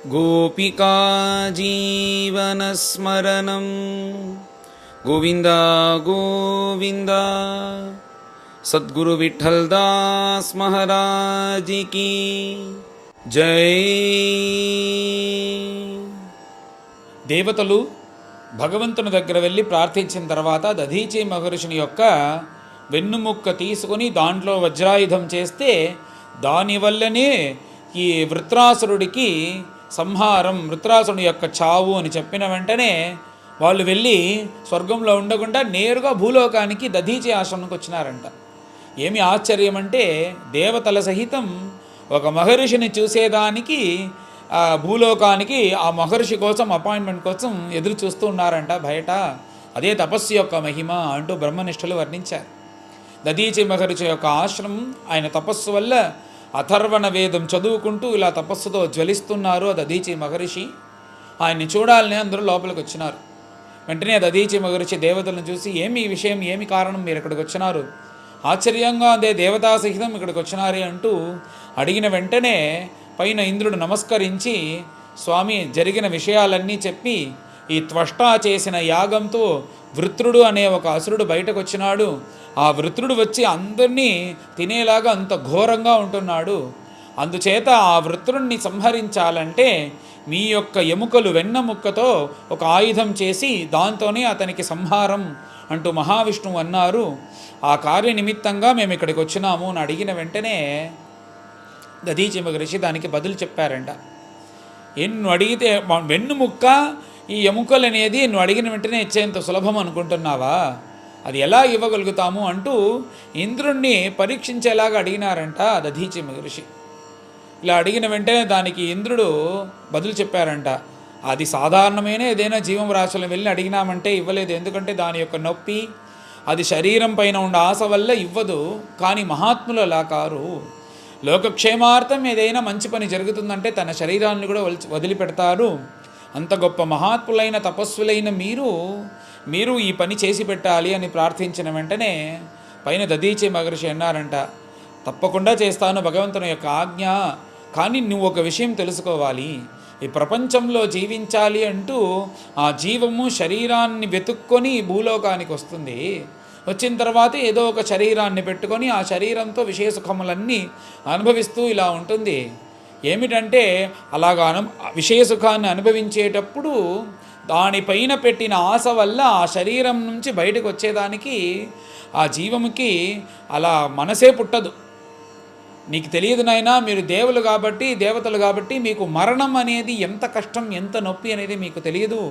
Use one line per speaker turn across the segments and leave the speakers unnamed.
गोपिका जीवनस्मरणं गोविंद गोविंद। सद्गुरु विठ्ठलदास महाराज की जय। దేవతలు భగవంతుని దగ్గర వెళ్ళి ప్రార్థించిన తర్వాత దధీచి మహర్షిని యొక్క వెన్నుముక్క తీసుకొని దాంట్లో వజ్రాయుధం చేస్తే దానివల్లనే ఈ వృత్రాసురుడికి సంహారం, వృత్రాసురుడి యొక్క చావు అని చెప్పిన వెంటనే వాళ్ళు వెళ్ళి స్వర్గంలో ఉండకుండా నేరుగా భూలోకానికి దధీచి ఆశ్రమంకి వచ్చినారంట. ఏమి ఆశ్చర్యం అంటే దేవతల సహితం ఒక మహర్షిని చూసేదానికి భూలోకానికి ఆ మహర్షి కోసం అపాయింట్మెంట్ కోసం ఎదురు చూస్తూ ఉన్నారంట బయట. అదే తపస్సు యొక్క మహిమ అంటూ బ్రహ్మనిష్ఠులు వర్ణించారు. దధీచి మహర్షి యొక్క ఆశ్రమం, ఆయన తపస్సు వల్ల అథర్వణ వేదం చదువుకుంటూ ఇలా తపస్సుతో జ్వలిస్తున్నారు దధీచి మహర్షి. ఆయన్ని చూడాలని అందరూ లోపలికి వచ్చినారు. వెంటనే దధీచి మహర్షి దేవతలను చూసి, ఏమి విషయం, ఏమి కారణం, మీరు ఇక్కడికి వచ్చినారు? ఆశ్చర్యంగా అదే దేవతా సహితం ఇక్కడికి వచ్చినారే అంటూ అడిగిన వెంటనే పైన ఇంద్రుడు నమస్కరించి స్వామి జరిగిన విషయాలన్నీ చెప్పి, ఈ త్వష్టా చేసిన యాగంతో వృత్రుడు అనే ఒక అసురుడు బయటకు వచ్చినాడు. ఆ వృత్రుడు వచ్చి అందరినీ తినేలాగా అంత ఘోరంగా ఉంటున్నాడు. అందుచేత ఆ వృత్రుడిని సంహరించాలంటే మీ యొక్క ఎముకలు వెన్నముక్కతో ఒక ఆయుధం చేసి దాంతోనే అతనికి సంహారం అంటూ మహావిష్ణువు అన్నారు. ఆ కార్యనిమిత్తంగా మేము ఇక్కడికి వచ్చినాము అని అడిగిన వెంటనే దధీచి మహర్షి దానికి బదులు చెప్పారంట. నువ్వు అడిగితే వెన్నుముక్క ఈ ఎముకలు అనేది నువ్వు అడిగిన వెంటనే ఇచ్చేంత సులభం అనుకుంటున్నావా? అది ఎలా ఇవ్వగలుగుతాము అంటూ ఇంద్రుణ్ణి పరీక్షించేలాగా అడిగినారంట దధీచి మహర్షి. ఇలా అడిగిన వెంటనే దానికి ఇంద్రుడు బదులు చెప్పారంట, అది సాధారణమైన ఏదైనా జీవం రాశులను వెళ్ళి అడిగినామంటే ఇవ్వలేదు. ఎందుకంటే దాని యొక్క నొప్పి అది శరీరం పైన ఉన్న ఆశ వల్ల ఇవ్వదు. కానీ మహాత్ములు అలా కారు. లోకక్షేమార్థం ఏదైనా మంచి పని జరుగుతుందంటే తన శరీరాన్ని కూడా వదిలిపెడతారు. అంత గొప్ప మహాత్ములైన తపస్సులైన మీరు ఈ పని చేసి పెట్టాలి అని ప్రార్థించిన వెంటనే పైన దధీచి మహర్షి అన్నారంట, తప్పకుండా చేస్తాను, భగవంతుని యొక్క ఆజ్ఞ. కానీ నువ్వు ఒక విషయం తెలుసుకోవాలి, ఈ ప్రపంచంలో జీవించాలి అంటూ ఆ జీవము శరీరాన్ని వెతుక్కొని భూలోకానికి వస్తుంది. వచ్చిన తర్వాత ఏదో ఒక శరీరాన్ని పెట్టుకొని ఆ శరీరంతో విషయ సుఖములన్నీ అనుభవిస్తూ ఇలా ఉంటుంది. ఏమిటంటే అలాగా విషయ సుఖాన్ని అనుభవించేటప్పుడు దానిపైన పెట్టిన ఆశ వల్ల ఆ శరీరం నుంచి బయటకు వచ్చేదానికి ఆ జీవముకి అలా మనసే పుట్టదు. నీకు తెలియదు నాయనా, మీరు దేవులు కాబట్టి, దేవతలు కాబట్టి మీకు మరణం అనేది ఎంత కష్టం, ఎంత నొప్పి అనేది మీకు తెలియదు.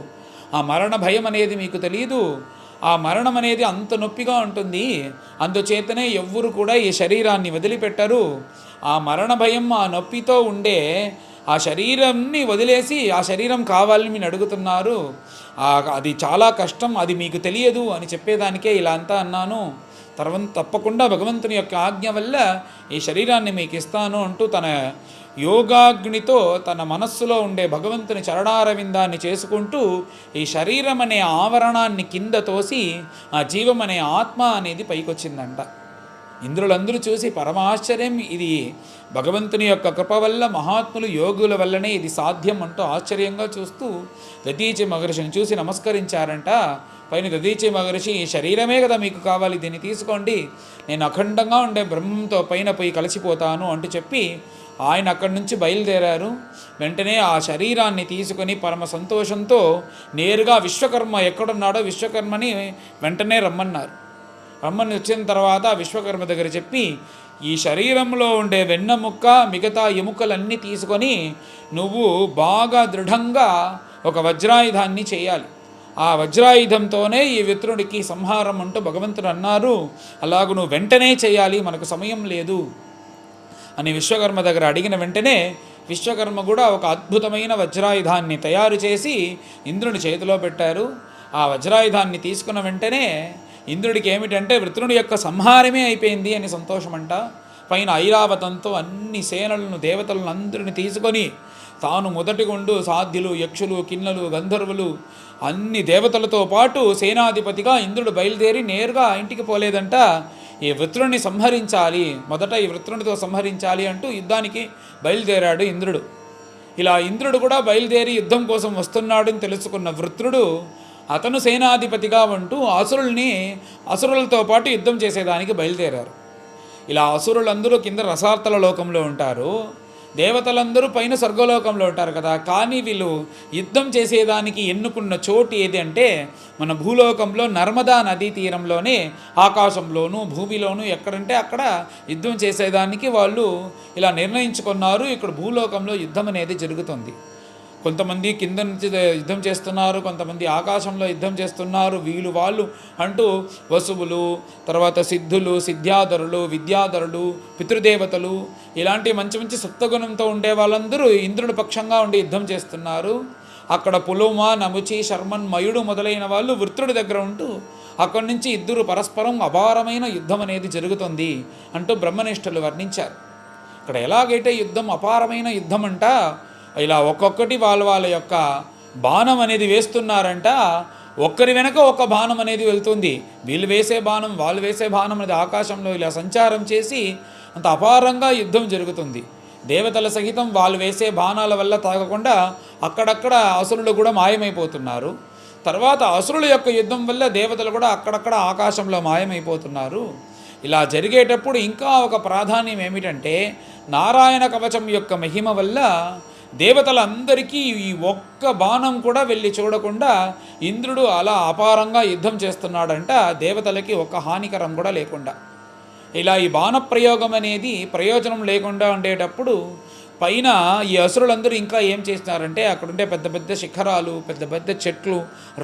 ఆ మరణ భయం అనేది మీకు తెలియదు. ఆ మరణం అనేది అంత నొప్పిగా ఉంటుంది. అందుచేతనే ఎవ్వరు కూడా ఈ శరీరాన్ని వదిలిపెట్టరు. ఆ మరణ భయం, ఆ నొప్పితో ఉండే ఆ శరీరాన్ని వదిలేసి ఆ శరీరం కావాలని మీరు అడుగుతున్నారు. అది చాలా కష్టం, అది మీకు తెలియదు అని చెప్పేదానికే ఇలా అంతా అన్నాను. తర్వాత తప్పకుండా భగవంతుని యొక్క ఆజ్ఞ వల్ల ఈ శరీరాన్ని మీకు ఇస్తాను అంటూ తన యోగాగ్నితో తన మనస్సులో ఉండే భగవంతుని చరణారవిందాన్ని చేసుకుంటూ ఈ శరీరం అనే ఆవరణాన్ని కింద తోసి ఆ జీవం అనే ఆత్మ అనేది పైకొచ్చిందంట. ఇంద్రులందరూ చూసి పరమాశ్చర్యం, ఇది భగవంతుని యొక్క కృప వల్ల, మహాత్ములు యోగుల వల్లనే ఇది సాధ్యం అంటూ ఆశ్చర్యంగా చూస్తూ దధీచి మహర్షిని చూసి నమస్కరించారంట. పైన దధీచి మహర్షి, ఈ శరీరమే కదా మీకు కావాలి, దీన్ని తీసుకోండి, నేను అఖండంగా ఉండే బ్రహ్మంతో పైన పోయి కలిసిపోతాను అంటూ చెప్పి ఆయన అక్కడి నుంచి బయలుదేరారు. వెంటనే ఆ శరీరాన్ని తీసుకొని పరమ సంతోషంతో నేరుగా విశ్వకర్మ ఎక్కడున్నాడో విశ్వకర్మని వెంటనే రమ్మన్నారు. రమ్మని వచ్చిన తర్వాత విశ్వకర్మ దగ్గర చెప్పి, ఈ శరీరంలో ఉండే వెన్నముక్క మిగతా ఎముకలన్నీ తీసుకొని నువ్వు బాగా దృఢంగా ఒక వజ్రాయుధాన్ని చేయాలి. ఆ వజ్రాయుధంతోనే ఈ విత్రుడికి సంహారం అంటూ భగవంతుడు అన్నారు. అలాగూ నువ్వు వెంటనే చేయాలి, మనకు సమయం లేదు అని విశ్వకర్మ దగ్గర అడిగిన వెంటనే విశ్వకర్మ కూడా ఒక అద్భుతమైన వజ్రాయుధాన్ని తయారు చేసి ఇంద్రుని చేతిలో పెట్టారు. ఆ వజ్రాయుధాన్ని తీసుకున్న వెంటనే ఇంద్రుడికి ఏమిటంటే వృత్రుడి యొక్క సంహారమే అయిపోయింది అని సంతోషమంట. పైన ఐరావతంతో అన్ని సేనలను, దేవతలను అందరిని తీసుకొని తాను మొదటిగుండు సాధ్యులు, యక్షులు, కిన్నలు, గంధర్వులు అన్ని దేవతలతో పాటు సేనాధిపతిగా ఇంద్రుడు బయలుదేరి నేరుగా ఇంటికి పోలేదంట. ఈ వృత్రుడిని సంహరించాలి, మొదట ఈ వృత్రునితో సంహరించాలి అంటూ యుద్ధానికి బయలుదేరాడు ఇంద్రుడు. ఇలా ఇంద్రుడు కూడా బయలుదేరి యుద్ధం కోసం వస్తున్నాడని తెలుసుకున్న వృత్రుడు అతను సేనాధిపతిగా ఉంటూ అసురులతో పాటు యుద్ధం చేసేదానికి బయలుదేరారు. ఇలా అసురులందరూ కింద రసార్తల లోకంలో ఉంటారు, దేవతలందరూ పైన స్వర్గలోకంలో ఉంటారు కదా. కానీ వీళ్ళు యుద్ధం చేసేదానికి ఎన్నుకున్న చోటు ఏది అంటే మన భూలోకంలో నర్మదా నదీ తీరంలోనే, ఆకాశంలోనూ భూమిలోనూ ఎక్కడంటే అక్కడ యుద్ధం చేసేదానికి వాళ్ళు ఇలా నిర్ణయించుకున్నారు. ఇక్కడ భూలోకంలో యుద్ధం అనేది జరుగుతుంది. కొంతమంది కింద నుంచి యుద్ధం చేస్తున్నారు, కొంతమంది ఆకాశంలో యుద్ధం చేస్తున్నారు. వీళ్ళు వాళ్ళు అంటూ వసువులు, తర్వాత సిద్ధులు, సిద్ధ్యాధరులు, విద్యాధరులు, పితృదేవతలు, ఇలాంటి మంచి మంచి సప్తగుణంతో ఉండే వాళ్ళందరూ ఇంద్రుడి పక్షంగా ఉండి యుద్ధం చేస్తున్నారు. అక్కడ పులోమ, నముచి, శర్మన్, మయుడు మొదలైన వాళ్ళు వృత్రుడి దగ్గర ఉంటూ అక్కడి నుంచి ఇద్దరు పరస్పరం అపారమైన యుద్ధం అనేది జరుగుతుంది అంటూ బ్రహ్మనిష్ఠులు వర్ణించారు. ఇక్కడ ఎలాగైతే యుద్ధం అపారమైన యుద్ధం అంట, ఇలా ఒక్కొక్కటి వాళ్ళ యొక్క బాణం అనేది వేస్తున్నారంట. ఒక్కరి వెనక ఒక బాణం అనేది వెళ్తుంది. వీళ్ళు వేసే బాణం, వాళ్ళు వేసే బాణం అనేది ఆకాశంలో ఇలా సంచారం చేసి అంత అపారంగా యుద్ధం జరుగుతుంది. దేవతల సహితం వాళ్ళు వేసే బాణాల వల్ల తాగకుండా అక్కడక్కడ అసురులు కూడా మాయమైపోతున్నారు. తర్వాత అసురుల యొక్క యుద్ధం వల్ల దేవతలు కూడా అక్కడక్కడ ఆకాశంలో మాయమైపోతున్నారు. ఇలా జరిగేటప్పుడు ఇంకా ఒక ప్రాధాన్యం ఏమిటంటే నారాయణ కవచం యొక్క మహిమ వల్ల దేవతలందరికీ ఈ ఒక్క బాణం కూడా వెళ్ళి చూడకుండా ఇంద్రుడు అలా అపారంగా యుద్ధం చేస్తున్నాడంట, దేవతలకి ఒక్క హానికరం కూడా లేకుండా. ఇలా ఈ బాణప్రయోగం అనేది ప్రయోజనం లేకుండా ఉండేటప్పుడు పైన ఈ అసురులందరూ ఇంకా ఏం చేస్తున్నారంటే అక్కడుండే పెద్ద పెద్ద శిఖరాలు, పెద్ద పెద్ద చెట్లు,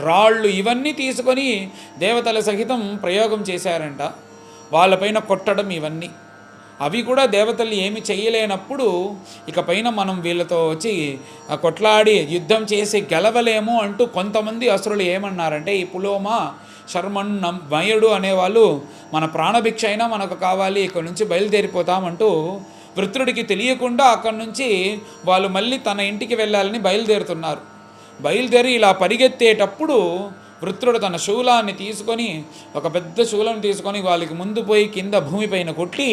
రాళ్ళు ఇవన్నీ తీసుకొని దేవతల సహితం ప్రయోగం చేశారంట. వాళ్ళపైన కొట్టడం ఇవన్నీ. అవి కూడా దేవతలు ఏమి చేయలేనప్పుడు ఇక పైన మనం వీళ్ళతో వచ్చి కొట్లాడి యుద్ధం చేసి గెలవలేము అంటూ కొంతమంది అసురులు ఏమన్నారంటే, ఈ పులోమ, శర్మన్, మయుడు అనేవాళ్ళు మన ప్రాణభిక్ష అయినా మనకు కావాలి, ఇక్కడి నుంచి బయలుదేరిపోతామంటూ వృత్రుడికి తెలియకుండా అక్కడి నుంచి వాళ్ళు మళ్ళీ తన ఇంటికి వెళ్ళాలని బయలుదేరుతున్నారు. బయలుదేరి ఇలా పరిగెత్తేటప్పుడు వృత్రుడు తన శూలాన్ని తీసుకొని, ఒక పెద్ద శూలం తీసుకొని వాళ్ళకి ముందు పోయి కింద భూమిపైన కొట్టి,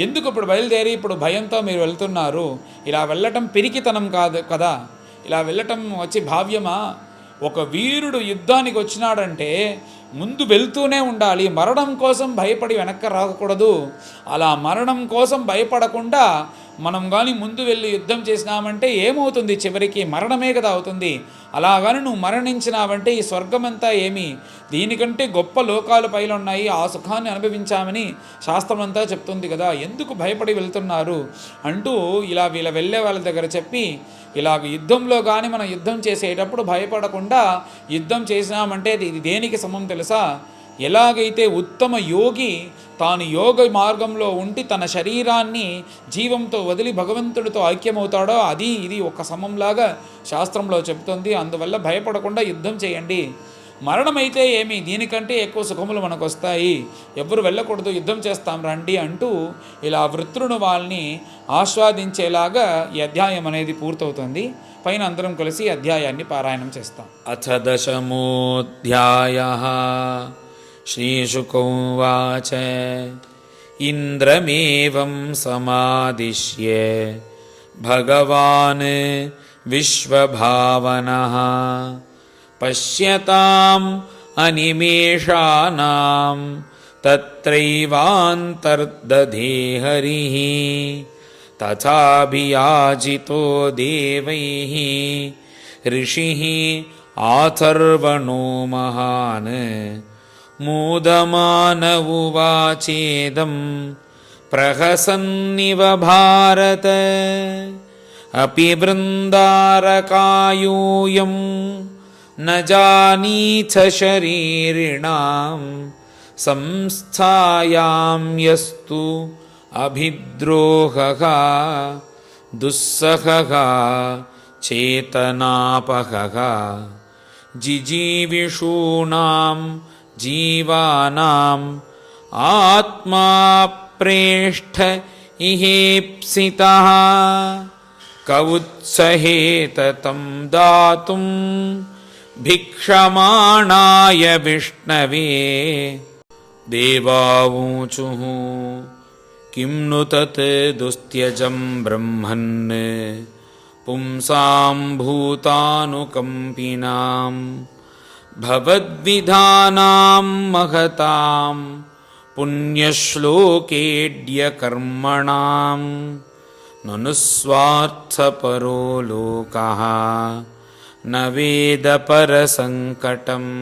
ఎందుకు ఇప్పుడు బయలుదేరి ఇప్పుడు భయంతో మీరు వెళ్తున్నారు, ఇలా వెళ్ళటం పిరికితనం కాదు కదా, ఇలా వెళ్ళటం వచ్చి భావ్యమా? ఒక వీరుడు యుద్ధానికి వచ్చినాడంటే ముందు వెళ్తూనే ఉండాలి, మరణం కోసం భయపడి వెనక్కి రాకూడదు. అలా మరణం కోసం భయపడకుండా మనం కానీ ముందు వెళ్ళి యుద్ధం చేసినామంటే ఏమవుతుంది, చివరికి మరణమే కదా అవుతుంది. అలాగని నువ్వు మరణించినావంటే ఈ స్వర్గమంతా ఏమి, దీనికంటే గొప్ప లోకాలు పైన ఉన్నాయి, ఆ సుఖాన్ని అనుభవించామని శాస్త్రమంతా చెప్తుంది కదా, ఎందుకు భయపడి వెళ్తున్నారు అంటూ ఇలా వీళ్ళ వెళ్ళే వాళ్ళ దగ్గర చెప్పి, ఇలాగ యుద్ధంలో కానీ మనం యుద్ధం చేసేటప్పుడు భయపడకుండా యుద్ధం చేసినామంటే ఇది దేనికి సమం తెలుసా? ఎలాగైతే ఉత్తమ యోగి తాను యోగ మార్గంలో ఉండి తన శరీరాన్ని జీవంతో వదిలి భగవంతుడితో ఐక్యమవుతాడో అది ఇది ఒక సమంలాగా శాస్త్రంలో చెప్తుంది. అందువల్ల భయపడకుండా యుద్ధం చేయండి. మరణమైతే ఏమి, దీనికంటే ఎక్కువ సుఖములు మనకు వస్తాయి, ఎవ్వరు వెళ్ళకూడదు, యుద్ధం చేస్తాం రండి అంటూ ఇలా వృత్రుడు వాళ్ళని ఆస్వాదించేలాగా ఈ అధ్యాయం అనేది పూర్తవుతుంది. పైన అందరం కలిసి అధ్యాయాన్ని పారాయణం చేస్తాం. అథ దశమోऽధ్యాయః శ్రీశుకోవాచ ఇంద్రమేవం సమాదిశ్య భగవాన్ విశ్వభావనః పశ్యతాం అనిమేషానాం తత్రైవాంతర్దధే హరిః తథాభియాజితో దేవైః ఋషిః ఆథర్వణో మహాన్ మూదమాన ఉవాచేదం ప్రహసన్నివ భారత అపి బృందారకాయూయం న జానీథ శరీరిణాం సంస్థాయాం యస్తు అభిద్రోహః దుస్సహః చేతనాపహః జిజీవిషూణాం జీవానాం ఆత్మా ప్రేష్ఠ ఇహేప్సితః కౌత్సహేత తం దాతుం భిక్షమాణాయ విష్ణవే దేవావూచుః కిం ను తత్ దుస్త్యజం బ్రహ్మన్ पुंसां भूतानुकम्पिनां भवद्विधानां महतां पुण्यश्लोकेड्यकर्मणां ननु स्वार्थपरो लोकः न वेद परसङ्कटम्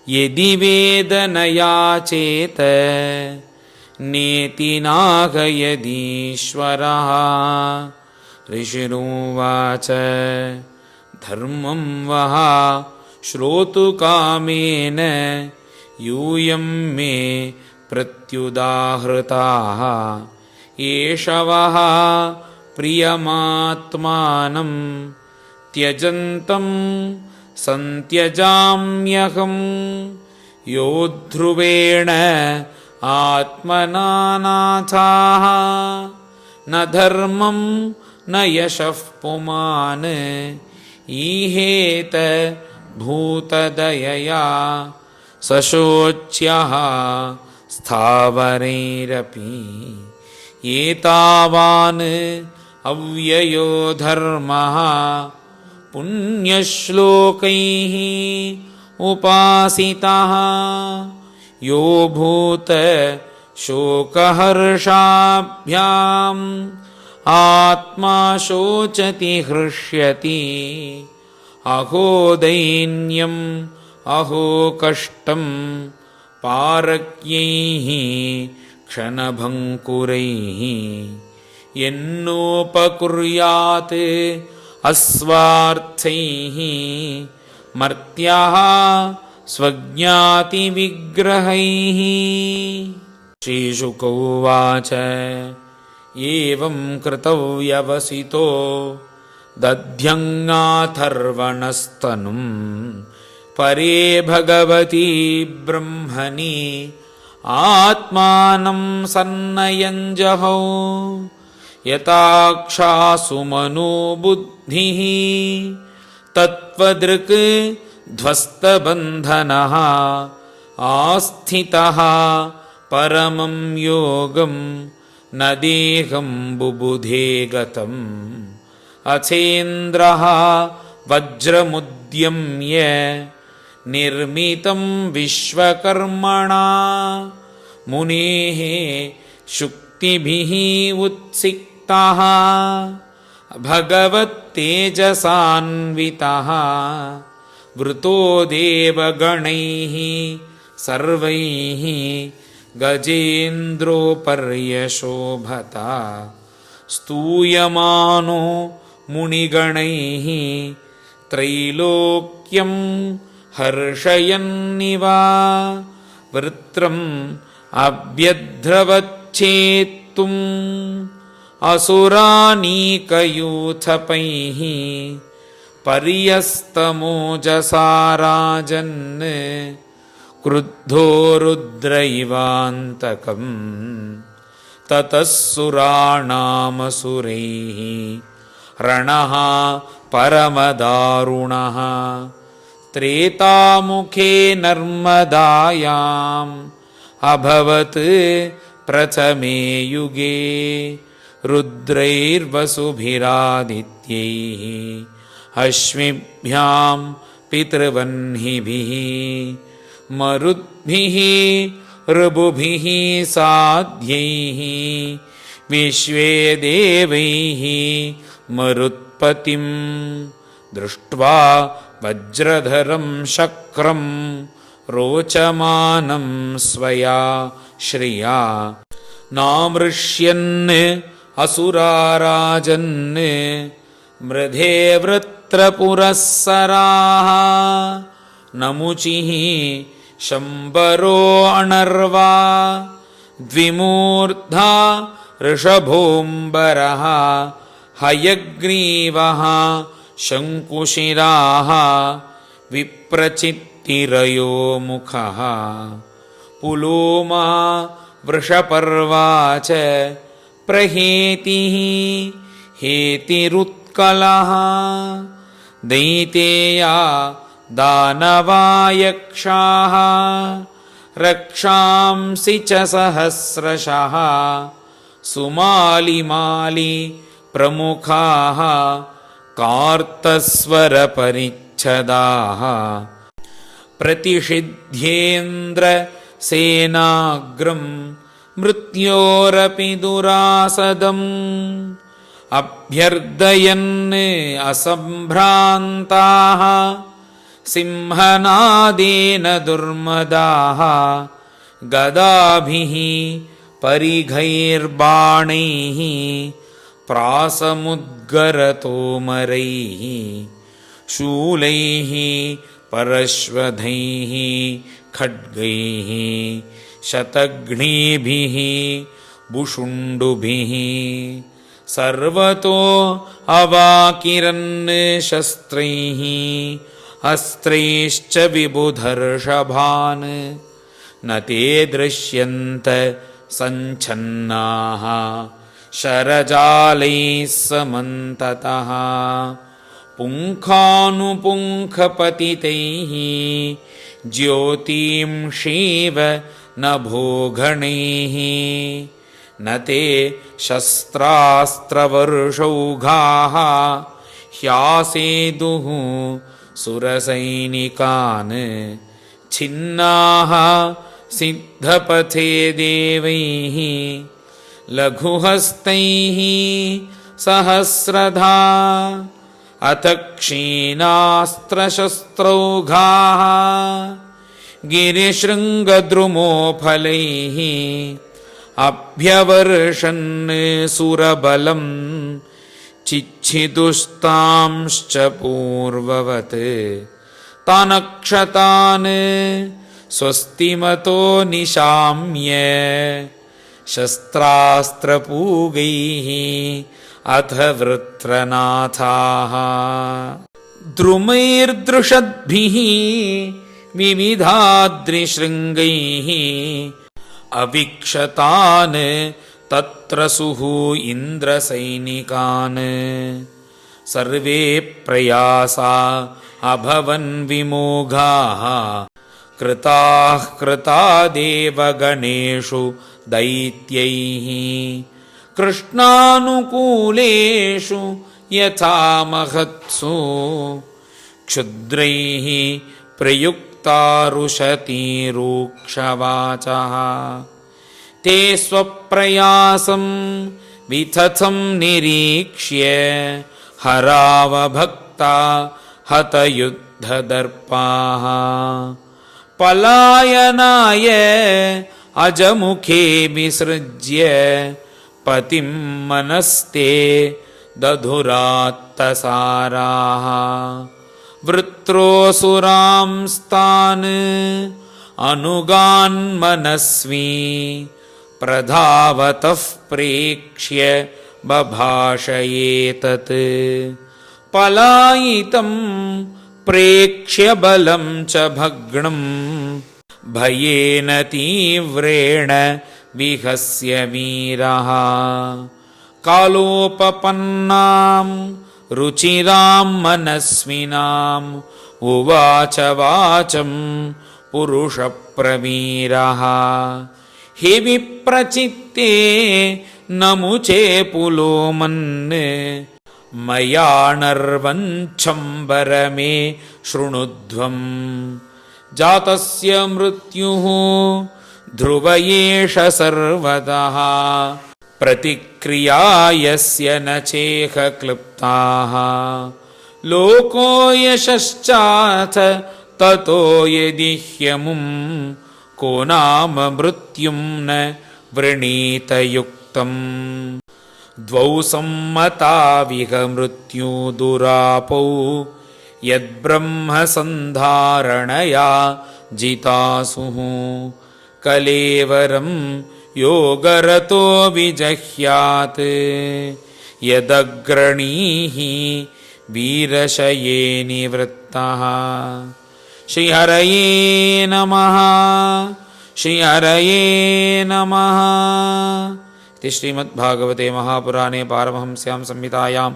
यदि वेद न याचेत नेति नागयदीश्वरः। ऋषिरुवाच धर्मं वः श्रोतुकामेन यूयं मे प्रत्युदाहृताः एष वः प्रियमात्मानं त्यजन्तं सन्त्यजाम्यहं यो ध्रुवेण आत्मना नाथाः न धर्मं न यशः पुमान् ईहेत भूतदयया सशोच्यः स्थावरैरपि एतावान् अव्ययो धर्मः पुण्यश्लोकैः उपासितः यो भूत शोकहर्षाभ्याम् आत्मा शोचति हृष्यति अहो दैन्यम् अहो कष्टम् पारक्यैः क्षणभङ्कुरैः यन्नोपकुर्यात् अस्वार्थैः मर्त्याः स्वज्ञातिविग्रहैः। श्रीशुक उवाच एवं कृतव्यवसितो दध्यङ्गाथर्वणस्तनुं परे भगवती ब्रह्मणि आत्मानं सन्नयञ्जहौ यताक्षासु मनो बुद्धिः तत्त्वदृक् ध्वस्तबन्धनः आस्थितः परमं योगं न देहं बुबुधे गतम् अथेन्द्रः वज्रमुद्यम्य निर्मितं विश्वकर्मणा मुनेः शुक्तिभिः उत्सिक्तः भगवत्तेजसान्वितः वृतो देवगणैः सर्वैः गजेन्द्रोपर्यशोभता स्तूयमानो मुनिगणैः त्रैलोक्यं हर्षयन्निव वृत्रम् अभ्यद्रवच्छेत्तुम् असुरानीकयूथपैः पर्यस्तमोजसा राजन् क्रुद्धो रुद्रैवान्तकम् ततः सुराणामसुरैः रणः परमदारुणः त्रेतामुखे नर्मदायाम् अभवत् प्रथमे युगे रुद्रैर्वसुभिरादित्यैः अश्विभ्यां पितृवह्निभिः मरुद्भिः ऋभुभिः साध्यैः विश्वे देवैः मरुत्पतिं दृष्ट्वा वज्रधरं शक्रं रोचमानं स्वया श्रिया नामृष्यन् असुराराजन् मृधे वृत्रपुरःसराः नमुचिः शम्बरो अणर्वा द्विमूर्धा ऋषभोऽम्बरः हयग्रीवः शङ्कुशिराः विप्रचित्तिरयो मुखः पुलोमा वृषपर्वा च प्रहेतिः हेतिरुत्कलः दैतेया दानवायक्षाः रक्षांसि च सहस्रशः सुमालिमाली प्रमुखाः कार्तस्वरपरिच्छदाः प्रतिषिध्येन्द्रसेनाग्रं मृत्योरपि दुरासदम् अभ्यर्दयन् असम्भ्रान्ताः सिंहनादेन दुर्मदाः गदाभिः परिघैर्बाणैः प्रासमुद्गरतोमरैः शूलैः परश्वधैः खड्गैः शतघ्नीभिः बुषुण्डुभिः सर्वतो अवाकिरन् शस्त्रैः अस्त्रैश्च विबुधर्षभान् न ते दृश्यन्त सञ्छन्नाः शरजालैः समन्ततः पुङ्खानुपुङ्खपतितैः ज्योतींषीव नभोगणैः न ते शस्त्रास्त्रवर्षौघाः ह्यासेदुः सुरसैनिकान् छिन्नाः सिद्धपथे देवैः लघुहस्तैः सहस्रधा अथ क्षीणास्त्रशस्त्रौघाः गिरिशृङ्गद्रुमोफलैः अभ्यवर्षन् सुरबलं चिच्छिदुस्तांश्च पूर्ववत् तानक्षतान् स्वस्तिमतो निशाम्य शस्त्रास्त्रपूगैः अथ वृत्रनाथाः द्रुमैर्दृषद्भिः विविधाद्रिशृङ्गैः अवीक्षतान् तत्र सुः इन्द्रसैनिकान् सर्वे प्रयासा अभवन् विमोघाः कृता देवगणेषु दैत्यैः कृष्णानुकूलेषु यथा महत्सु क्षुद्रैः प्रयुक्तारुषतीरूक्षवाचः ते स्वप्रयासं वितथं निरीक्ष्य हरावभक्ता हतयुद्धदर्पाः पलायनाय अजमुखे विसृज्य पतिं मनस्ते दधुरात्तसाराः वृत्रोऽसुरांस्तान् अनुगान् मनस्वी प्रधावतः प्रेक्ष्य बभाषयेतत् पलायितं प्रेक्ष्य बलं च भग्नं भयेन तीव्रेण विहस्य वीरः कालोपपन्नां रुचिरां मनस्विनाम् उवाच वाचं पुरुषप्रवीरः हे विप्रचित्ते न मुचे पुलोमन् मया नर्वञ्छम्बर मे शृणुध्वम् जातस्य मृत्युः ध्रुव एष सर्वतः प्रतिक्रिया यस्य न चेह क्लृप्ताः लोको यशश्चाथ ततो यदि ह्यमुं को नाम मृत्युं न वृणीत युक्तम् द्वौ सम्मता विह मृत्यु दुरापौ यद्ब्रह्म सन्धारणया जितासुः कलेवरं योगरतो विजह्यात् यदग्रणीः वीरशये निवृत्तः श्रीहरये नमः श्रीहरये नमः। इति श्रीमद्भागवते महापुराणे पारमहंस्यां संहितायां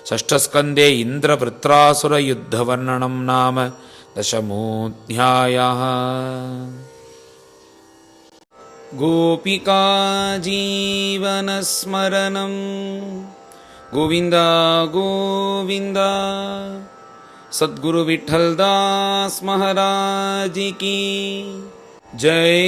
षष्ठस्कन्धे इन्द्रवृत्रासुरयुद्धवर्णनं नाम दशमोऽध्यायः। गोपिका जीवनस्मरणं గోవింద గోవింద. సద్గురు విఠల్ దాస్ మహారాజ్ की जय.